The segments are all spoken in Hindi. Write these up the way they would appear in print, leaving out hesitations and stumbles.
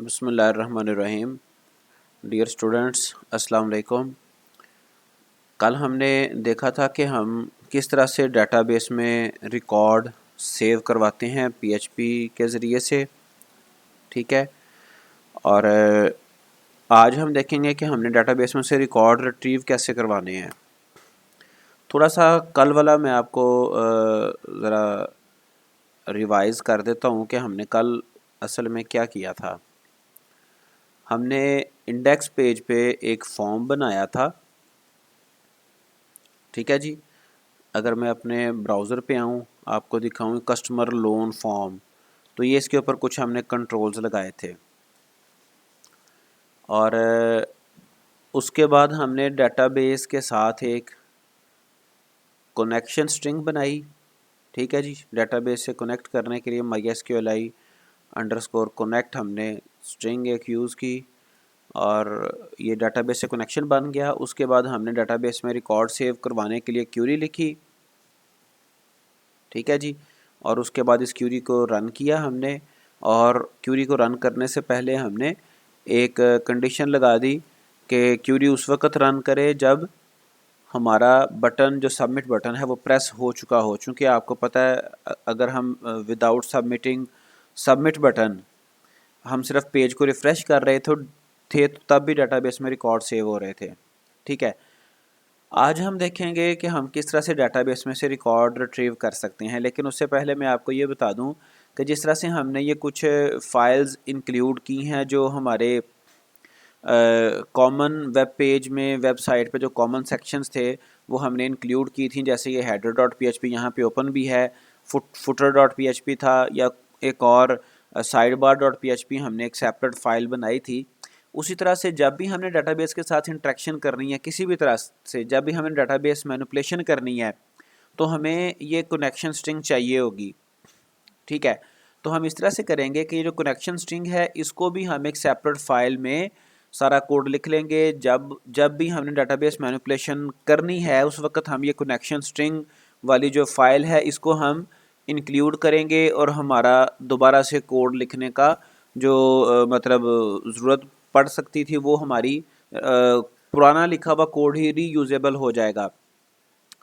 बिस्मिल्लाहिर्रहमानिर्रहीम। डियर स्टूडेंट्स, अस्सलाम वालेकुम। कल हमने देखा था कि हम किस तरह से डेटाबेस में रिकॉर्ड सेव करवाते हैं पीएचपी के ज़रिए से, ठीक है। और आज हम देखेंगे कि हमने डेटाबेस में से रिकॉर्ड रिट्रीव कैसे करवाने हैं। थोड़ा सा कल वाला मैं आपको ज़रा रिवाइज़ कर देता हूँ कि हमने कल असल में क्या किया था। हमने इंडेक्स पेज पे एक फॉर्म बनाया था, ठीक है जी। अगर मैं अपने ब्राउज़र पे आऊँ, आपको दिखाऊँ कस्टमर लोन फॉर्म, तो ये इसके ऊपर कुछ हमने कंट्रोल्स लगाए थे। और उसके बाद हमने डेटाबेस के साथ एक कनेक्शन स्ट्रिंग बनाई, ठीक है जी। डेटाबेस से कनेक्ट करने के लिए MySQLi_connect हमने स्ट्रिंग एक यूज़ की और ये डेटाबेस से कनेक्शन बन गया। उसके बाद हमने डेटाबेस में रिकॉर्ड सेव करवाने के लिए क्यूरी लिखी, ठीक है जी। और उसके बाद इस क्यूरी को रन किया हमने, और क्यूरी को रन करने से पहले हमने एक कंडीशन लगा दी कि क्यूरी उस वक्त रन करे जब हमारा बटन जो सबमिट बटन है वो प्रेस हो चुका हो। चूँकि आपको पता है अगर हम विदाउट सबमिटिंग सबमिट बटन हम सिर्फ पेज को रिफ़्रेश कर रहे थे तो तब भी डेटाबेस में रिकॉर्ड सेव हो रहे थे, ठीक है। आज हम देखेंगे कि हम किस तरह से डेटाबेस में से रिकॉर्ड रिट्रीव कर सकते हैं, लेकिन उससे पहले मैं आपको ये बता दूं कि जिस तरह से हमने ये कुछ फाइल्स इंक्लूड की हैं जो हमारे कॉमन वेब पेज में वेबसाइट पे जो कॉमन सेक्शंस थे वो हमने इंक्लूड की थी। जैसे ये header dot P H P यहाँ पर ओपन भी है, footer dot P H P था, या एक और side bar dot P H P हमने एक सेपरेट फाइल बनाई थी। उसी तरह से जब भी हमने डेटाबेस के साथ इंटरेक्शन करनी है किसी भी तरह से, जब भी हमें डेटाबेस मैनिपुलेशन करनी है तो हमें ये कनेक्शन स्ट्रिंग चाहिए होगी, ठीक है। तो हम इस तरह से करेंगे कि ये जो कनेक्शन स्ट्रिंग है इसको भी हम एक सेपरेट फाइल में सारा कोड लिख लेंगे। जब जब भी हमने डेटाबेस मैनिपुलेशन करनी है उस वक्त हम ये कनेक्शन स्ट्रिंग वाली जो फाइल है इसको हम इंक्लूड करेंगे, और हमारा दोबारा से कोड लिखने का जो मतलब ज़रूरत पड़ सकती थी वो हमारी पुराना लिखा हुआ कोड ही रीयूजेबल हो जाएगा,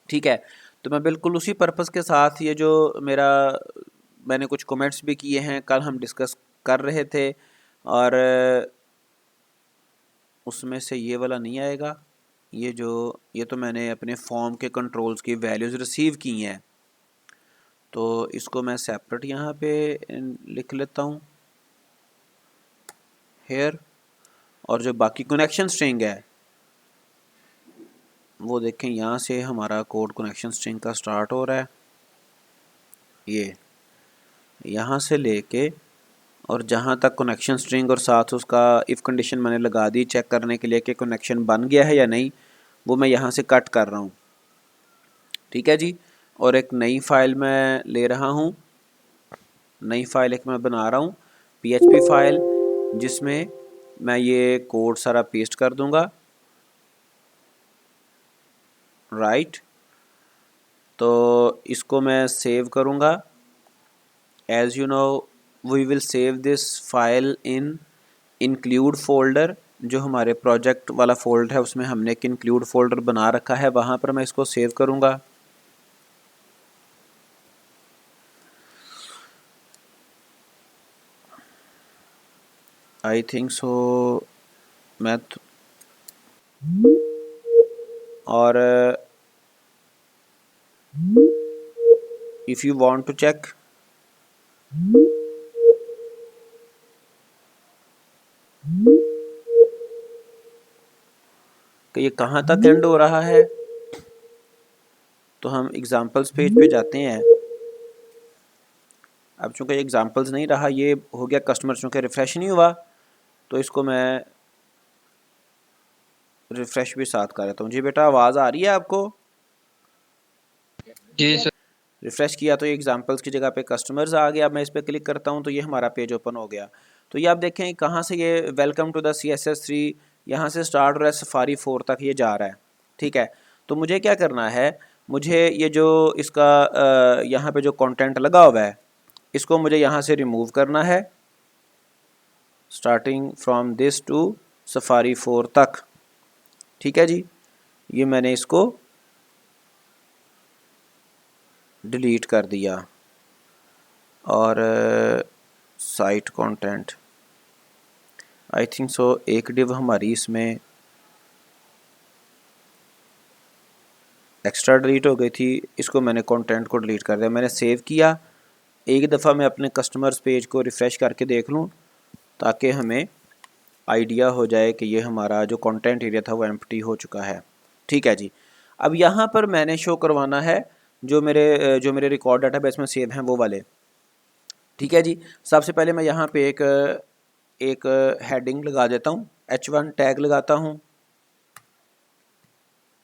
ठीक है। तो मैं बिल्कुल उसी पर्पज़ के साथ ये जो मैंने कुछ कमेंट्स भी किए हैं, कल हम डिस्कस कर रहे थे, और उसमें से ये वाला नहीं आएगा। ये तो मैंने अपने फॉर्म के कंट्रोल्स की वैल्यूज़ रिसीव की हैं, तो इसको मैं सेपरेट यहाँ पे लिख लेता हूँ हेयर। और जो बाकी कनेक्शन स्ट्रिंग है वो देखें, यहाँ से हमारा कोड कनेक्शन स्ट्रिंग का स्टार्ट हो रहा है, ये यहाँ से लेके और जहाँ तक कनेक्शन स्ट्रिंग और साथ उसका इफ़ कंडीशन मैंने लगा दी चेक करने के लिए कि कनेक्शन बन गया है या नहीं, वो मैं यहाँ से कट कर रहा हूँ, ठीक है जी। और एक नई फाइल मैं ले रहा हूँ, नई फाइल एक मैं बना रहा हूँ PHP फाइल, जिसमें मैं ये कोड सारा पेस्ट कर दूँगा, राइट। तो इसको मैं सेव करूँगा। As you know we will save this file in include folder. जो हमारे प्रोजेक्ट वाला फोल्डर है उसमें हमने एक इंक्लूड फोल्डर बना रखा है, वहाँ पर मैं इसको सेव करूँगा। आई थिंक सो मैथ और if you want to check कि ये कहाँ तक एंड हो रहा है, तो हम एग्जाम्पल्स पेज पे जाते हैं। अब चूँकि एग्जाम्पल्स नहीं रहा, ये हो गया कस्टमर, चूँकि रिफ़्रेश नहीं हुआ तो इसको मैं रिफ़्रेश भी साथ कर देता हूँ। जी बेटा, आवाज़ आ रही है आपको? जी सर। रिफ़्रेश किया तो ये एग्जाम्पल्स की जगह पे कस्टमर्स आ गया। अब मैं इस पर क्लिक करता हूँ तो ये हमारा पेज ओपन हो गया। तो ये आप देखें कहाँ से ये वेलकम टू द CSS3 यहाँ से स्टार्ट हो रहा है, सफारी 4 तक ये जा रहा है, ठीक है। तो मुझे क्या करना है, मुझे ये जो इसका यहाँ पे जो कंटेंट लगा हुआ है इसको मुझे यहाँ से रिमूव करना है, starting from this to Safari 4 तक। ठीक है जी, ये मैंने इसको डिलीट कर दिया। और साइट कंटेंट, आई थिंक सो एक डिव हमारी इसमें एक्स्ट्रा डिलीट हो गई थी, इसको मैंने कंटेंट को डिलीट कर दिया। मैंने सेव किया, एक दफ़ा मैं अपने कस्टमर्स पेज को रिफ़्रेश करके देख लूँ ताकि हमें आइडिया हो जाए कि ये हमारा जो कंटेंट एरिया था वो एम्प्टी हो चुका है। ठीक है जी, अब यहाँ पर मैंने शो करवाना है जो मेरे रिकॉर्ड डाटाबेस में सेव हैं वो वाले। ठीक है जी, सबसे पहले मैं यहाँ पे एक हेडिंग लगा देता हूँ, H1 टैग लगाता हूँ।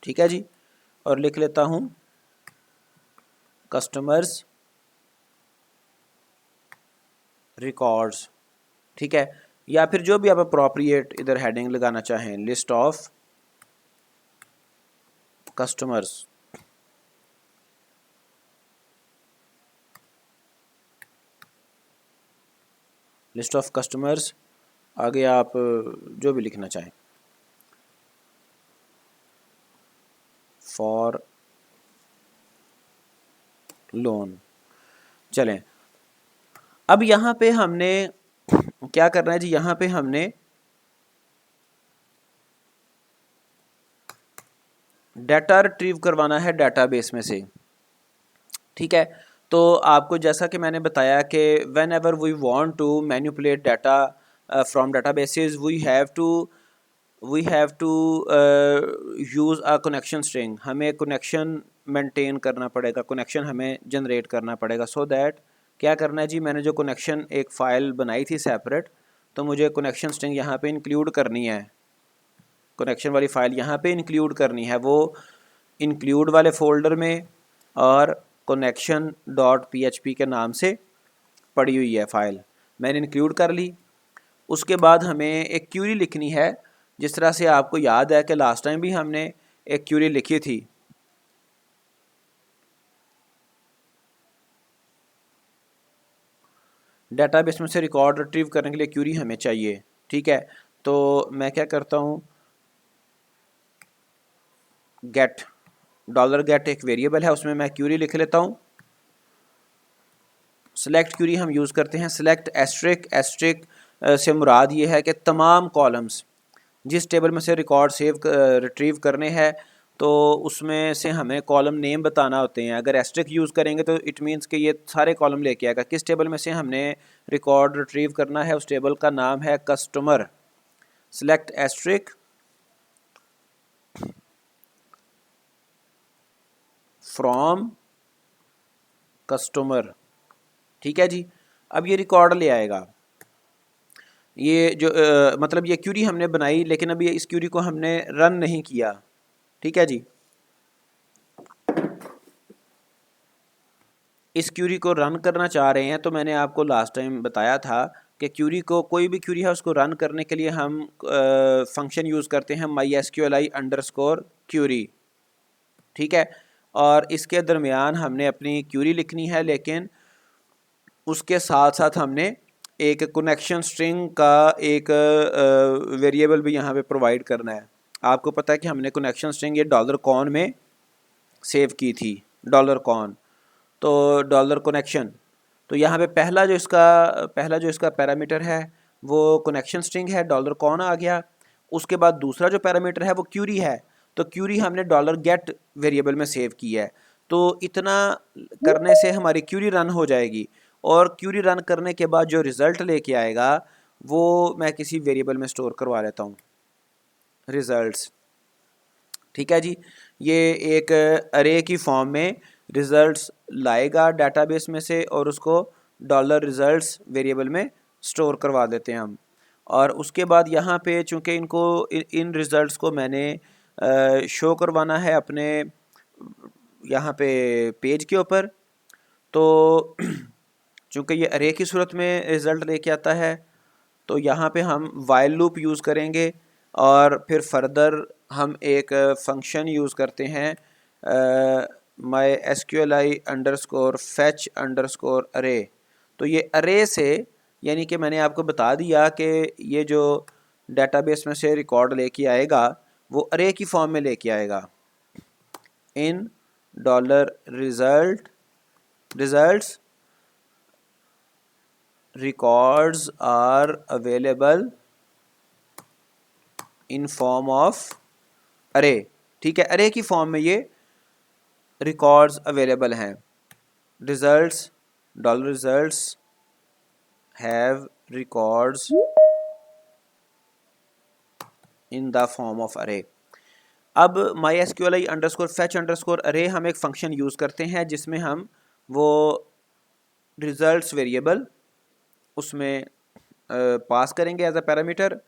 ठीक है जी, और लिख लेता हूँ कस्टमर्स रिकॉर्ड्स। ठीक है, या फिर जो भी आप अप्रोप्रिएट इधर हेडिंग लगाना चाहें, list of customers. List of customers, आगे आप जो भी लिखना चाहें, फॉर लोन। चलें, अब यहाँ पे हमने क्या करना है जी, यहाँ पे हमने डाटा रिट्रीव करवाना है डाटाबेस में से। ठीक है, तो आपको जैसा कि मैंने बताया कि whenever we want to manipulate data from databases we have to use a connection string. हमें कनेक्शन मेंटेन करना पड़ेगा, कनेक्शन हमें जनरेट करना पड़ेगा। सो दैट क्या करना है जी, मैंने जो कनेक्शन एक फ़ाइल बनाई थी सेपरेट, तो मुझे कनेक्शन स्ट्रिंग यहाँ पे इंक्लूड करनी है, कनेक्शन वाली फ़ाइल यहाँ पे इंक्लूड करनी है। वो इंक्लूड वाले फ़ोल्डर में और connection.php के नाम से पड़ी हुई है फ़ाइल, मैंने इंक्लूड कर ली। उसके बाद हमें एक क्यूरी लिखनी है, जिस तरह से आपको याद है कि लास्ट टाइम भी हमने एक क्यूरी लिखी थी। डाटाबेस में से रिकॉर्ड रिट्रीव करने के लिए क्यूरी हमें चाहिए। ठीक है, तो मैं क्या करता हूँ, गेट $get एक वेरिएबल है, उसमें मैं क्यूरी लिख लेता हूँ। सेलेक्ट क्यूरी हम यूज़ करते हैं, सेलेक्ट एस्ट्रिक से मुराद ये है कि तमाम कॉलम्स जिस टेबल में से रिकॉर्ड रिट्रीव करने हैं, तो उसमें से हमें कॉलम नेम बताना होते हैं। अगर एस्ट्रिक यूज़ करेंगे तो इट मीन्स कि ये सारे कॉलम लेके आएगा। किस टेबल में से हमने रिकॉर्ड रिट्रीव करना है, उस टेबल का नाम है customer. Select asterisk from customer. ठीक है जी, अब ये रिकॉर्ड ले आएगा। ये जो मतलब ये क्यूरी हमने बनाई, लेकिन अभी इस क्यूरी को हमने रन नहीं किया। ठीक है जी, इस क्यूरी को रन करना चाह रहे हैं, तो मैंने आपको लास्ट टाइम बताया था कि क्यूरी को, कोई भी क्यूरी है उसको रन करने के लिए हम फंक्शन यूज़ करते हैं mysqli_query। ठीक है, और इसके दरमियान हमने अपनी क्यूरी लिखनी है, लेकिन उसके साथ साथ हमने एक कनेक्शन स्ट्रिंग का एक वेरिएबल भी यहाँ पे प्रोवाइड करना है। आपको पता है कि हमने कनेक्शन स्ट्रिंग ये $con में सेव की थी, $con। तो $connection, तो यहाँ पे पहला जो इसका पैरामीटर है वो कनेक्शन स्ट्रिंग है, $con आ गया। उसके बाद दूसरा जो पैरामीटर है वो क्यूरी है, तो क्यूरी हमने $get वेरिएबल में सेव की है। तो इतना करने से हमारी क्यूरी रन हो जाएगी, और क्यूरी रन करने के बाद जो रिज़ल्ट लेके आएगा वो मैं किसी वेरिएबल में स्टोर करवा लेता हूँ, रिज़ल्ट्स। ठीक है जी, ये एक अरे की फॉर्म में रिज़ल्ट्स लाएगा डाटाबेस में से, और उसको $results वेरिएबल में स्टोर करवा देते हैं हम। और उसके बाद यहाँ पे चूँकि इन रिज़ल्ट्स को मैंने शो करवाना है अपने यहाँ पे पेज के ऊपर, तो चूँकि ये अरे की सूरत में रिज़ल्ट लेके आता है, तो यहाँ पे हम वाइल लूप यूज़ करेंगे, और फिर फर्दर हम एक फंक्शन यूज़ करते हैं mysqli_fetch_array। तो ये अरे से यानी कि मैंने आपको बता दिया कि ये जो डेटाबेस में से रिकॉर्ड लेके आएगा वो अरे की फॉर्म में लेके आएगा। In dollar results records are available in form of array. ठीक है, अरे की फॉर्म में ये रिकॉर्ड्स अवेलेबल हैं। Results dollar results have records in the form of array. अब MySQLi अंडरस्कोर फैच अंडरस्कोर अरे हम एक फंक्शन यूज़ करते हैं जिसमें हम वो रिजल्ट्स वेरिएबल उसमें पास करेंगे एज अ पैरामीटर।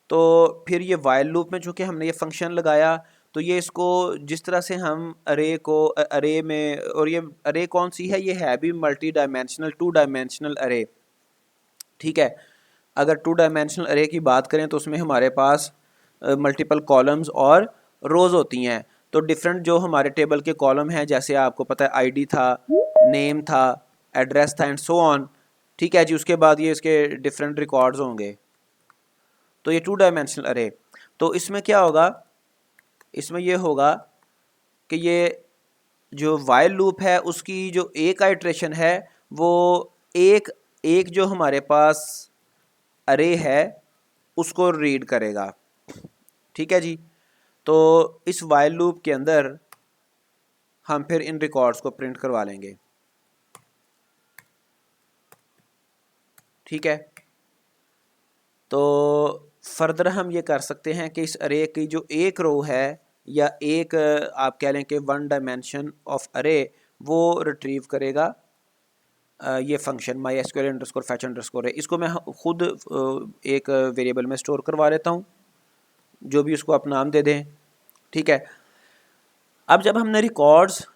तो फिर ये वाइल लूप में चूँकि हमने ये फंक्शन लगाया तो ये इसको जिस तरह से हम अरे को अरे में, और ये अरे कौन सी है, ये है भी मल्टी डायमेंशनल 2 डायमेंशनल अरे। ठीक है, अगर 2 डायमेंशनल अरे की बात करें तो उसमें हमारे पास मल्टीपल कॉलम्स और रोज़ होती हैं। तो डिफरेंट जो हमारे टेबल के कॉलम हैं, जैसे आपको पता है आईडी था, नेम था, एड्रेस था एंड सो ऑन। ठीक है जी, उसके बाद ये इसके डिफरेंट रिकॉर्ड्स होंगे। तो ये 2 डायमेंशनल अरे। तो इसमें क्या होगा, इसमें ये होगा कि ये जो वाइल लूप है उसकी जो एक आइट्रेशन है वो एक एक जो हमारे पास अरे है उसको रीड करेगा। ठीक है जी, तो इस वाइल लूप के अंदर हम फिर इन रिकॉर्ड्स को प्रिंट करवा लेंगे। ठीक है, तो फर्दर हम ये कर सकते हैं कि इस अरे की जो एक रो है या एक आप कह लें कि 1 डायमेंशन ऑफ अरे वो रिट्रीव करेगा ये function MySQL underscore fetch underscore है। इसको मैं खुद एक वेरिएबल में स्टोर करवा लेता हूँ, जो भी उसको आप नाम दे दें। ठीक है, अब जब हमने रिकॉर्ड्स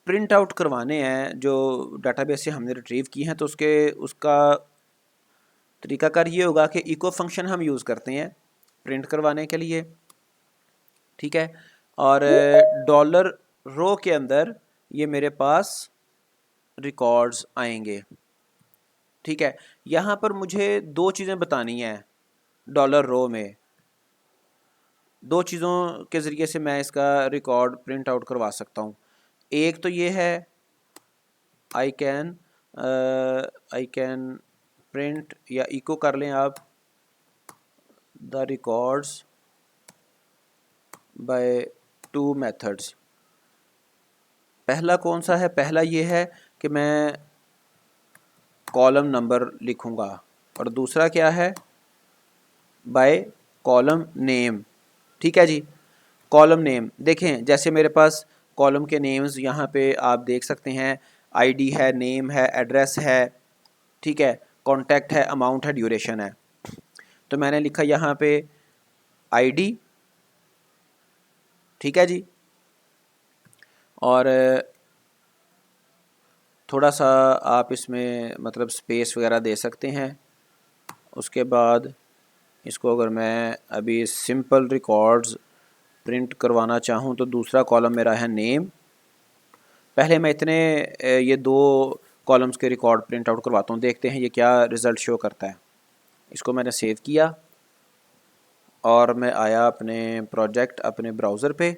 प्रिंट आउट करवाने हैं जो डाटाबेस से हमने रिट्रीव की हैं तो उसका तरीकाकार ये होगा कि इको फंक्शन हम यूज़ करते हैं प्रिंट करवाने के लिए। ठीक है, और डॉलर रो के अंदर ये मेरे पास रिकॉर्ड्स आएंगे। ठीक है, यहाँ पर मुझे 2 चीज़ें बतानी हैं डॉलर रो में। 2 चीज़ों के ज़रिए से मैं इसका रिकॉर्ड प्रिंट आउट करवा सकता हूँ। एक तो ये है आई कैन प्रिंट या इको कर लें आप द रिकॉर्ड्स बाय 2 मेथड्स। पहला कौन सा है, पहला ये है कि मैं कॉलम नंबर लिखूंगा, और दूसरा क्या है, बाय कॉलम नेम। ठीक है जी, कॉलम नेम देखें, जैसे मेरे पास कॉलम के नेम्स यहाँ पे आप देख सकते हैं, आईडी है, नेम है, एड्रेस है, ठीक है, कॉन्टैक्ट है, अमाउंट है, ड्यूरेशन है। तो मैंने लिखा यहाँ पे आईडी। ठीक है जी, और थोड़ा सा आप इसमें मतलब स्पेस वगैरह दे सकते हैं। उसके बाद इसको अगर मैं अभी सिंपल रिकॉर्ड्स प्रिंट करवाना चाहूँ तो दूसरा कॉलम मेरा है नेम। पहले मैं इतने ये 2 कॉलम्स के रिकॉर्ड प्रिंट आउट करवाता हूँ, देखते हैं ये क्या रिज़ल्ट शो करता है। इसको मैंने सेव किया और मैं आया अपने प्रोजेक्ट अपने ब्राउज़र पे,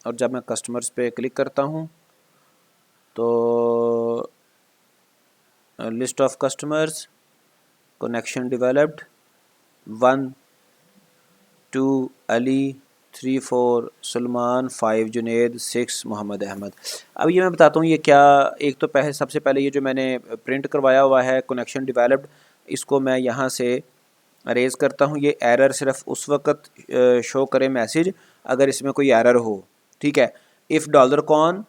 और जब मैं कस्टमर्स पे क्लिक करता हूँ तो list of customers, connection developed 1 2 Ali, 3 4 Salman, 5 Juned, 6 Mohammad Ahmad. अब ये मैं बताता हूँ ये क्या। एक तो पहले सबसे पहले ये जो मैंने प्रिंट करवाया हुआ है कनेक्शन डेवलप्ड, इसको मैं यहाँ से अरेज करता हूँ। ये एरर सिर्फ उस वक्त शो करे मैसेज अगर इसमें कोई एरर हो। ठीक है, इफ़ डॉलर कॉन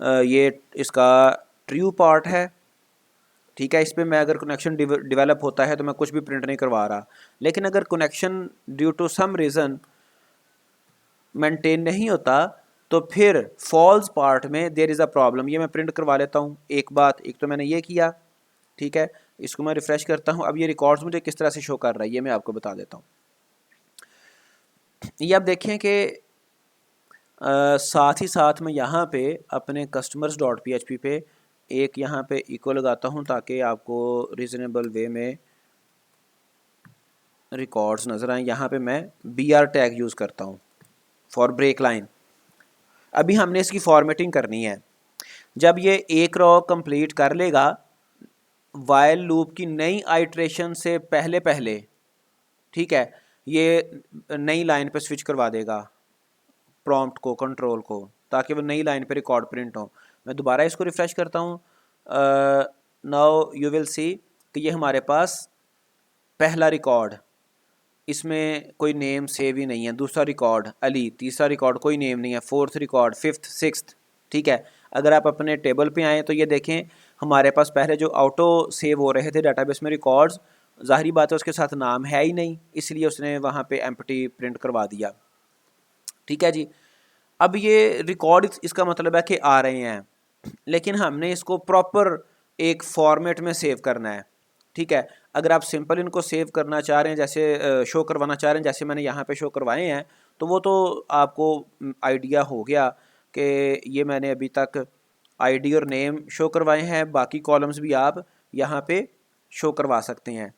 ये इसका ट्रू पार्ट है। ठीक है, इस पर मैं अगर कनेक्शन डेवलप होता है तो मैं कुछ भी प्रिंट नहीं करवा रहा, लेकिन अगर connection due to some reason maintain नहीं होता तो फिर फॉल्स पार्ट में देयर इज़ अ प्रॉब्लम। ये मैं प्रिंट करवा लेता हूँ। एक बात, एक तो मैंने ये किया। ठीक है, इसको मैं रिफ़्रेश करता हूँ। अब ये रिकॉर्ड्स मुझे किस तरह से शो कर रहा है ये मैं आपको बता देता हूँ। ये आप देखें कि साथ ही साथ मैं यहाँ पे अपने customers.php पे एक यहाँ पे इको लगाता हूँ ताकि आपको रीज़नेबल वे में रिकॉर्ड्स नज़र आए, यहाँ पे मैं BR टैग यूज़ करता हूँ फॉर ब्रेक लाइन। अभी हमने इसकी फॉर्मेटिंग करनी है। जब ये एक रो कंप्लीट कर लेगा, वाइल लूप की नई आइट्रेशन से पहले पहले, ठीक है, ये नई लाइन पे स्विच करवा देगा प्रॉम्प्ट को, कंट्रोल को, ताकि वो नई लाइन पे रिकॉर्ड प्रिंट हो। मैं दोबारा इसको रिफ़्रेश करता हूँ। नाउ यू विल सी कि ये हमारे पास पहला रिकॉर्ड, इसमें कोई नेम सेव ही नहीं है। दूसरा रिकॉर्ड अली, तीसरा रिकॉर्ड कोई नेम नहीं है, फोर्थ रिकॉर्ड, फिफ्थ, सिक्स्थ, ठीक है। अगर आप अपने टेबल पे आएँ तो ये देखें हमारे पास पहले जो ऑटो सेव हो रहे थे डाटाबेस में रिकॉर्ड्स, ज़ाहिरी बात है उसके साथ नाम है ही नहीं, इसलिए उसने वहाँ पे एम्प्टी प्रिंट करवा दिया, ठीक है जी। अब ये रिकॉर्ड इसका मतलब है कि आ रहे हैं, लेकिन हमने इसको प्रॉपर एक फॉर्मेट में सेव करना है, ठीक है। अगर आप सिंपल इनको सेव करना चाह रहे हैं, जैसे शो करवाना चाह रहे हैं, जैसे मैंने यहाँ पे शो करवाए हैं, तो वो तो आपको आइडिया हो गया कि ये मैंने अभी तक आईडी और नेम शो करवाए हैं, बाकी कॉलम्स भी आप यहाँ पे शो करवा सकते हैं।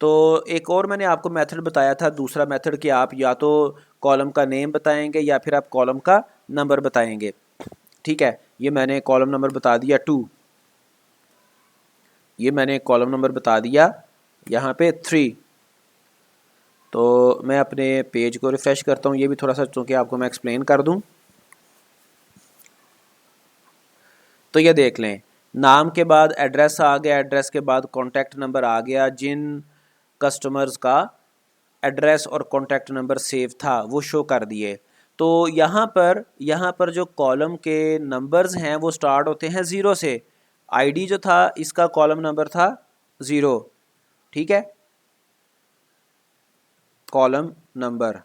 तो एक और मैंने आपको मेथड बताया था, दूसरा मेथड, कि आप या तो कॉलम का नेम बताएंगे या फिर आप कॉलम का नंबर बताएंगे, ठीक है। ये मैंने कॉलम नंबर बता दिया 2, ये मैंने कॉलम नंबर बता दिया यहाँ पे 3। तो मैं अपने पेज को रिफ़्रेश करता हूँ, ये भी थोड़ा सा चूँकि आपको मैं एक्सप्लेन कर दूँ। तो ये देख लें, नाम के बाद एड्रेस आ गया, एड्रेस के बाद कॉन्टैक्ट नंबर आ गया, जिन कस्टमर्स का एड्रेस और कॉन्टैक्ट नंबर सेव था वो शो कर दिए। तो यहाँ पर जो कॉलम के नंबर्स हैं वो स्टार्ट होते हैं 0 से। आईडी जो था इसका कॉलम नंबर था 0, ठीक है, कॉलम नंबर,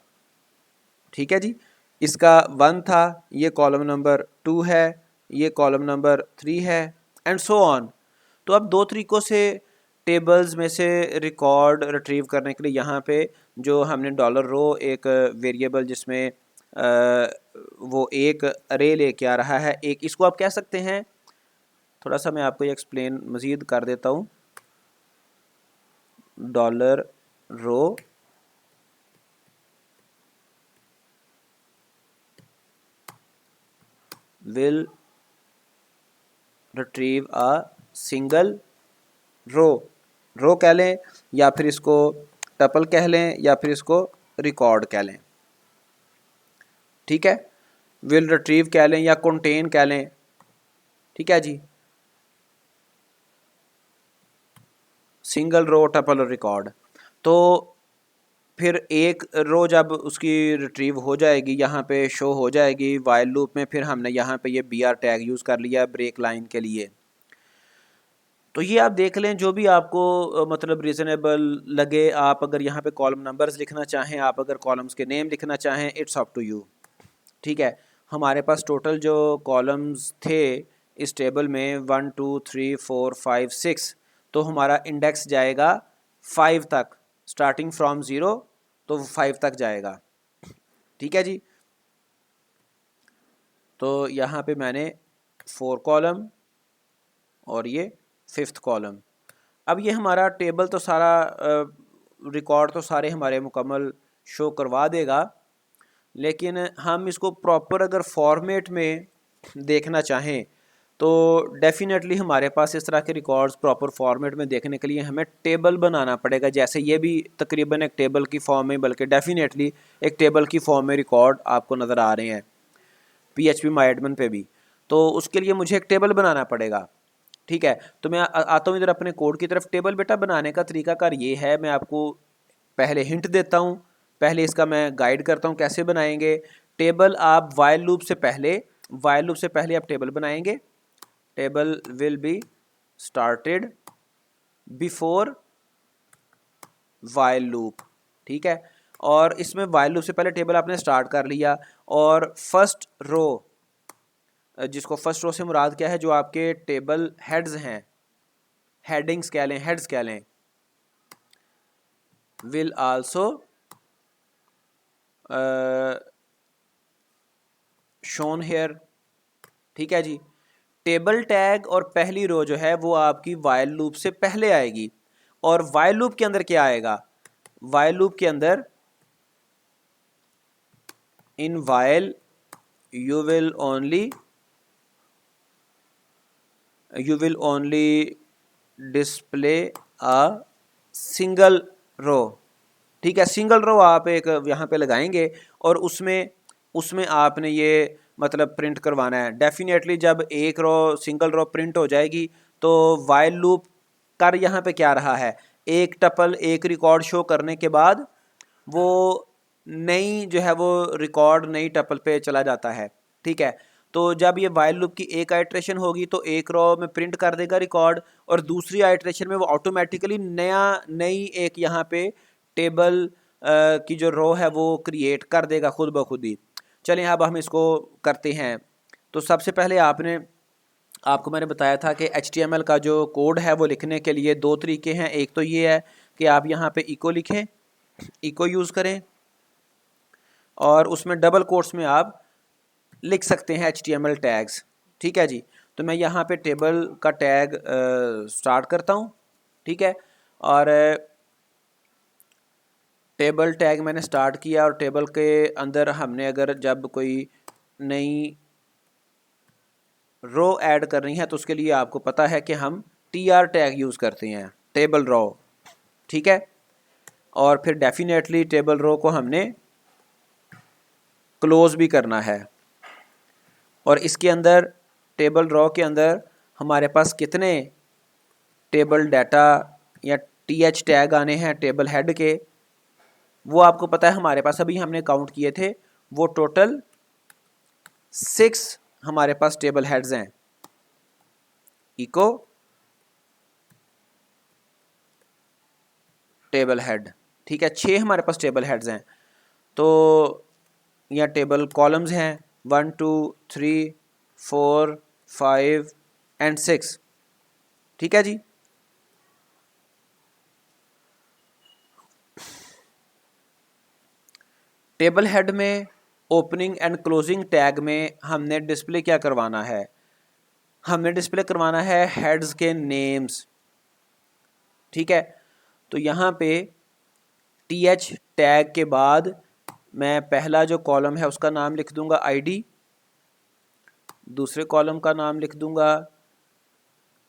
ठीक है जी। इसका 1 था, ये कॉलम नंबर 2 है, ये कॉलम नंबर 3 है, एंड सो ऑन। तो अब दो तरीक़ों से टेबल्स में से रिकॉर्ड रिट्रीव करने के लिए यहाँ पे जो हमने डॉलर रो एक वेरिएबल जिसमें वो एक अरे लेके आ रहा है, एक इसको आप कह सकते हैं, थोड़ा सा मैं आपको ये एक्सप्लेन मज़ीद कर देता हूँ। Dollar row will retrieve a single row कह लें, या फिर इसको टपल कह लें, या फिर इसको रिकॉर्ड कह लें, ठीक है। विल रिट्रीव कह लें या कंटेन कह लें, ठीक है जी। सिंगल रो, टपल और रिकॉर्ड। तो फिर एक रो जब उसकी रिट्रीव हो जाएगी, यहाँ पे शो हो जाएगी वाइल लूप में, फिर हमने यहाँ पे ये BR टैग यूज़ कर लिया ब्रेक लाइन के लिए। तो ये आप देख लें, जो भी आपको मतलब रीज़नेबल लगे। आप अगर यहाँ पे कॉलम नंबर्स लिखना चाहें, आप अगर कॉलम्स के नेम लिखना चाहें, इट्स अप टू यू, ठीक है। हमारे पास टोटल जो कॉलम्स थे इस टेबल में 1 2 3 4 5 6, तो हमारा इंडेक्स जाएगा 5 तक, स्टार्टिंग फ्रॉम 0 तो 5 तक जाएगा, ठीक है जी। तो यहाँ पे मैंने 4 कॉलम और ये 5th कॉलम। अब ये हमारा टेबल तो सारा रिकॉर्ड तो सारे हमारे मुकम्मल शो करवा देगा, लेकिन हम इसको प्रॉपर अगर फॉर्मेट में देखना चाहें तो डेफिनेटली हमारे पास इस तरह के रिकॉर्ड्स प्रॉपर फॉर्मेट में देखने के लिए हमें टेबल बनाना पड़ेगा। जैसे ये भी तकरीबन एक टेबल की फॉर्म में, बल्कि डेफिनेटली एक टेबल की फॉर्म में रिकॉर्ड आपको नज़र आ रहे हैं PHP MyAdmin पे भी। तो उसके लिए मुझे एक टेबल बनाना पड़ेगा, ठीक है। तो मैं आता हूँ इधर अपने कोड की तरफ। टेबल बेटा बनाने का तरीकाकार ये है, मैं आपको पहले हिंट देता हूँ, पहले इसका मैं गाइड करता हूँ कैसे बनाएंगे टेबल। आप वाइल लूप से पहले आप टेबल बनाएंगे। Table will be started before while loop, ठीक है। और इसमें वाइल लूप से पहले टेबल आपने स्टार्ट कर लिया, और फर्स्ट रो, जिसको फर्स्ट रो से मुराद क्या है, जो आपके टेबल हेड्स हैं, हेडिंग्स कह लें, हेड्स कह लें, विल आल्सो शोन हेयर, ठीक है जी। टेबल टैग और पहली रो जो है वो आपकी वाइल लूप से पहले आएगी, और वाइल लूप के अंदर क्या आएगा, वाइल लूप के अंदर in while you will only display a single row। ठीक है, सिंगल रो आप एक यहाँ पे लगाएंगे और उसमें आपने ये मतलब प्रिंट करवाना है। डेफिनेटली जब एक रो सिंगल रो प्रिंट हो जाएगी तो वाइल लूप कर यहाँ पे क्या रहा है, एक टपल एक रिकॉर्ड शो करने के बाद वो नई जो है वो रिकॉर्ड नई टपल पे चला जाता है। ठीक है, तो जब ये वाइल लूप की एक आइट्रेशन होगी तो एक रो में प्रिंट कर देगा रिकॉर्ड, और दूसरी आइट्रेशन में वो ऑटोमेटिकली नई एक यहाँ पे टेबल की जो रो है वो क्रिएट कर देगा खुद ब खुद ही। चलिए अब हम इसको करते हैं। तो सबसे पहले आपको मैंने बताया था कि HTML का जो कोड है वो लिखने के लिए दो तरीके हैं। एक तो ये है कि आप यहाँ पे इको लिखें, इको यूज़ करें और उसमें डबल कोट्स में आप लिख सकते हैं HTML टैग्स। ठीक है जी, तो मैं यहाँ पे टेबल का टैग स्टार्ट करता हूँ। ठीक है, और टेबल टैग मैंने स्टार्ट किया और टेबल के अंदर हमने अगर जब कोई नई रो ऐड करनी है तो उसके लिए आपको पता है कि हम TR टैग यूज़ करते हैं, टेबल रो। ठीक है, और फिर डेफिनेटली टेबल रो को हमने क्लोज भी करना है। और इसके अंदर टेबल रो के अंदर हमारे पास कितने टेबल डाटा या TH टैग आने हैं टेबल हेड के, वो आपको पता है हमारे पास, अभी हमने काउंट किए थे, वो टोटल 6 हमारे पास टेबल हेड्स हैं। इको टेबल हेड, ठीक है, 6 हमारे पास टेबल हेड्स हैं। तो या टेबल कॉलम्स हैं 1 2 3 4 5 एंड 6। ठीक है जी, टेबल हेड में ओपनिंग एंड क्लोजिंग टैग में हमने डिस्प्ले क्या करवाना है, हमने डिस्प्ले करवाना है हेड्स के नेम्स। ठीक है, तो यहाँ पे TH टैग के बाद मैं पहला जो कॉलम है उसका नाम लिख दूंगा ID, दूसरे कॉलम का नाम लिख दूंगा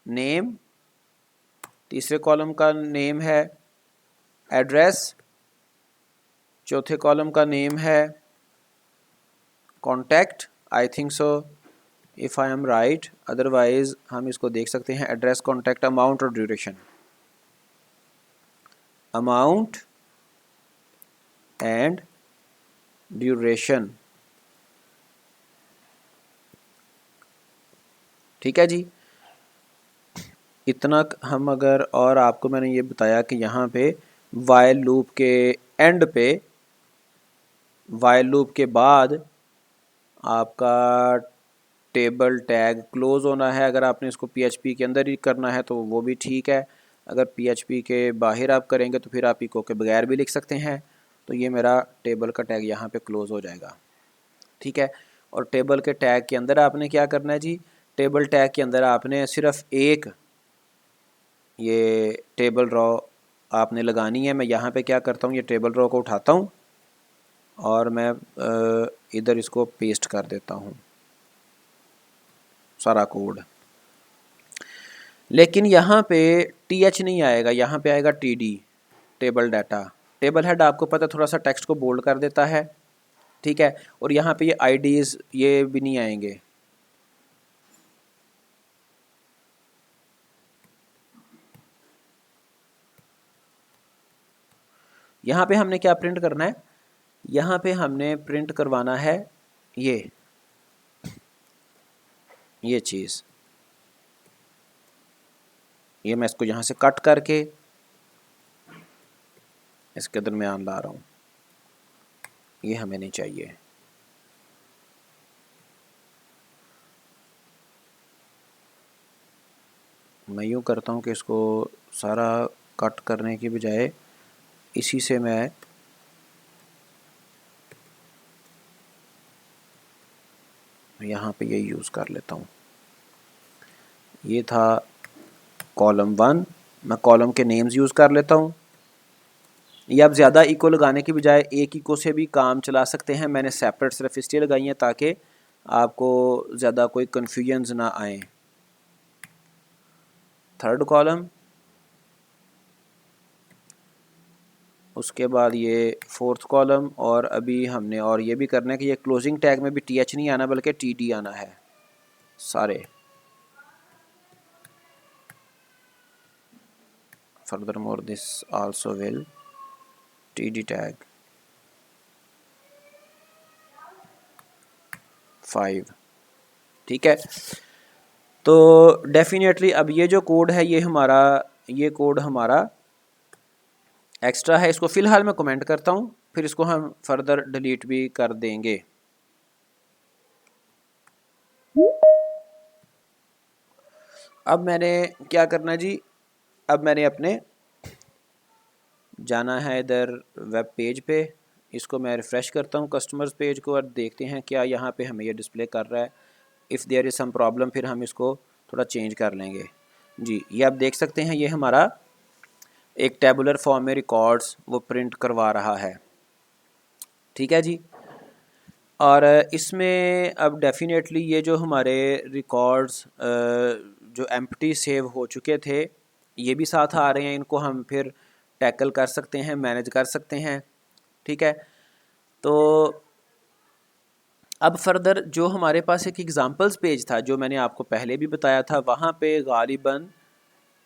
नेम, तीसरे कॉलम का नेम है एड्रेस, चौथे कॉलम का नेम है contact, I think so if I am right, otherwise हम इसको देख सकते हैं एड्रेस, कॉन्टैक्ट, अमाउंट और ड्यूरेशन, अमाउंट एंड ड्यूरेशन। ठीक है जी, इतना हम अगर, और आपको मैंने ये बताया कि यहाँ पे वाइल लूप के एंड पे, वाइल लूप के बाद आपका टेबल टैग क्लोज होना है। अगर आपने इसको PHP के अंदर ही करना है तो वो भी ठीक है, अगर PHP के बाहर आप करेंगे तो फिर आप इको के बगैर भी लिख सकते हैं। तो ये मेरा टेबल का टैग यहाँ पे क्लोज हो जाएगा। ठीक है, और टेबल के टैग के अंदर आपने क्या करना है जी, टेबल टैग के अंदर आपने सिर्फ एक ये टेबल रो आपने लगानी है। मैं यहाँ पे क्या करता हूँ, ये टेबल रो को उठाता हूँ और मैं इधर इसको पेस्ट कर देता हूँ सारा कोड, लेकिन यहाँ पे TH नहीं आएगा, यहाँ पे आएगा TD, table data. Table head आपको पता थोड़ा सा टेक्स्ट को बोल्ड कर देता है। ठीक है, और यहाँ पे ये IDs ये भी नहीं आएंगे। यहाँ पे हमने क्या प्रिंट करना है, यहाँ पे हमने प्रिंट करवाना है ये चीज़। ये मैं इसको यहाँ से कट करके इसके दरमियान ला रहा हूँ, ये हमें नहीं चाहिए। मैं यूँ करता हूँ कि इसको सारा कट करने की बजाय इसी से मैं यहाँ पे ये यूज़ कर लेता हूँ। ये था कॉलम 1, मैं कॉलम के नेम्स यूज़ कर लेता हूँ। ये आप ज़्यादा इको लगाने की बजाय एक इको से भी काम चला सकते हैं। मैंने सेपरेट सिर्फ इसलिए लगाई हैं ताकि आपको ज़्यादा कोई कन्फ्यूजन्स ना आए। थर्ड कॉलम, उसके बाद ये फोर्थ कॉलम, और अभी हमने और ये भी करना है कि ये क्लोजिंग टैग में भी TH नहीं आना बल्कि TD आना है सारे। furthermore this also will TD tag 5। ठीक है, तो डेफिनेटली अब ये जो कोड है ये कोड हमारा एक्स्ट्रा है। इसको फ़िलहाल मैं कमेंट करता हूँ, फिर इसको हम फर्दर डिलीट भी कर देंगे। अब मैंने क्या करना जी, अब मैंने अपने जाना है इधर वेब पेज पे। इसको मैं रिफ़्रेश करता हूँ कस्टमर्स पेज को और देखते हैं क्या यहाँ पे हमें ये डिस्प्ले कर रहा है। If there is some problem फिर हम इसको थोड़ा चेंज कर लेंगे। जी, ये आप देख सकते हैं, ये हमारा एक टेबुलर फॉर्म में रिकॉर्ड्स वो प्रिंट करवा रहा है। ठीक है जी, और इसमें अब डेफिनेटली ये जो हमारे रिकॉर्ड्स जो एम्प्टी सेव हो चुके थे ये भी साथ आ रहे हैं, इनको हम फिर टैकल कर सकते हैं, मैनेज कर सकते हैं। ठीक है, तो अब फर्दर जो हमारे पास एक एग्ज़ाम्पल्स पेज था जो मैंने आपको पहले भी बताया था, वहाँ पे गालिबन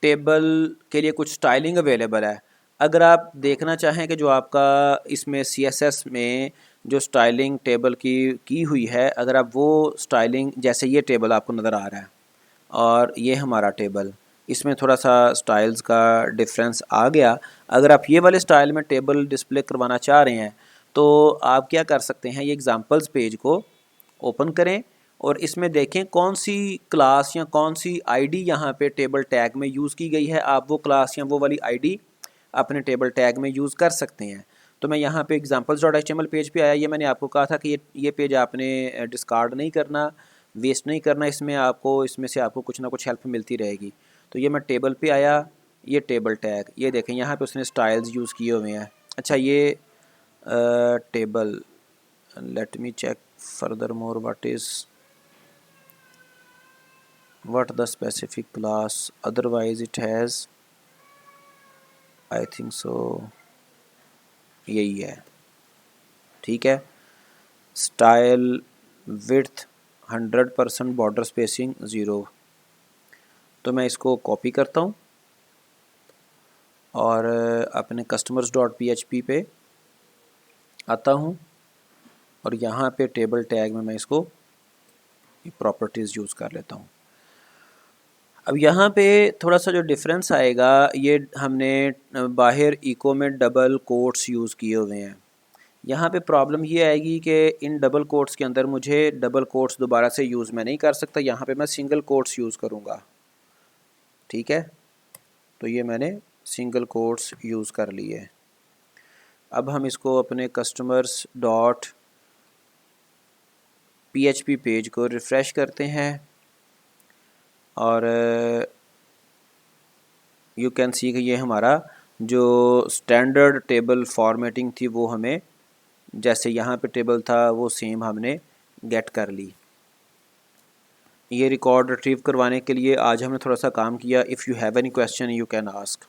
टेबल के लिए कुछ स्टाइलिंग अवेलेबल है। अगर आप देखना चाहें कि जो आपका इसमें CSS में जो स्टाइलिंग टेबल की हुई है, अगर आप वो स्टाइलिंग, जैसे ये टेबल आपको नज़र आ रहा है और ये हमारा टेबल, इसमें थोड़ा सा स्टाइल्स का डिफरेंस आ गया। अगर आप ये वाले स्टाइल में टेबल डिस्प्ले करवाना चाह रहे हैं तो आप क्या कर सकते हैं, ये एग्ज़ाम्पल्स पेज को ओपन करें और इसमें देखें कौन सी क्लास या कौन सी आईडी यहाँ पे टेबल टैग में यूज़ की गई है। आप वो क्लास या वो वाली आईडी अपने टेबल टैग में यूज़ कर सकते हैं। तो मैं यहाँ पे examples.html पेज पे आया। ये मैंने आपको कहा था कि ये पेज आपने डिस्कार्ड नहीं करना, वेस्ट नहीं करना, इसमें से आपको कुछ ना कुछ हेल्प मिलती रहेगी। तो ये मैं टेबल पे आया, ये टेबल टैग, ये देखें यहाँ पे उसने स्टाइल्स यूज़ किए हुए हैं। अच्छा, ये table, let me check furthermore what the specific class, otherwise it has, I think so, यही है। ठीक है, स्टाइल विड्थ 100%, बॉर्डर स्पेसिंग 0। तो मैं इसको कॉपी करता हूँ और अपने customers.php पे आता हूँ और यहाँ पे टेबल टैग में मैं इसको प्रॉपर्टीज़ यूज़ कर लेता हूँ। अब यहाँ पे थोड़ा सा जो डिफरेंस आएगा, ये हमने बाहर इको में डबल कोट्स यूज़ किए हुए हैं। यहाँ पे प्रॉब्लम ये आएगी कि इन डबल कोट्स के अंदर मुझे डबल कोट्स दोबारा से यूज़ मैं नहीं कर सकता, यहाँ पे मैं सिंगल कोट्स यूज़ करूँगा। ठीक है, तो ये मैंने सिंगल कोट्स यूज़ कर लिए। अब हम इसको अपने customers.php पेज को रिफ़्रेश करते हैं और यू कैन सी कि ये हमारा जो स्टैंडर्ड टेबल फॉर्मेटिंग थी वो हमें, जैसे यहाँ पे टेबल था वो सेम हमने गेट कर ली। ये रिकॉर्ड रिट्रीव करवाने के लिए आज हमने थोड़ा सा काम किया। If you have any question you can ask.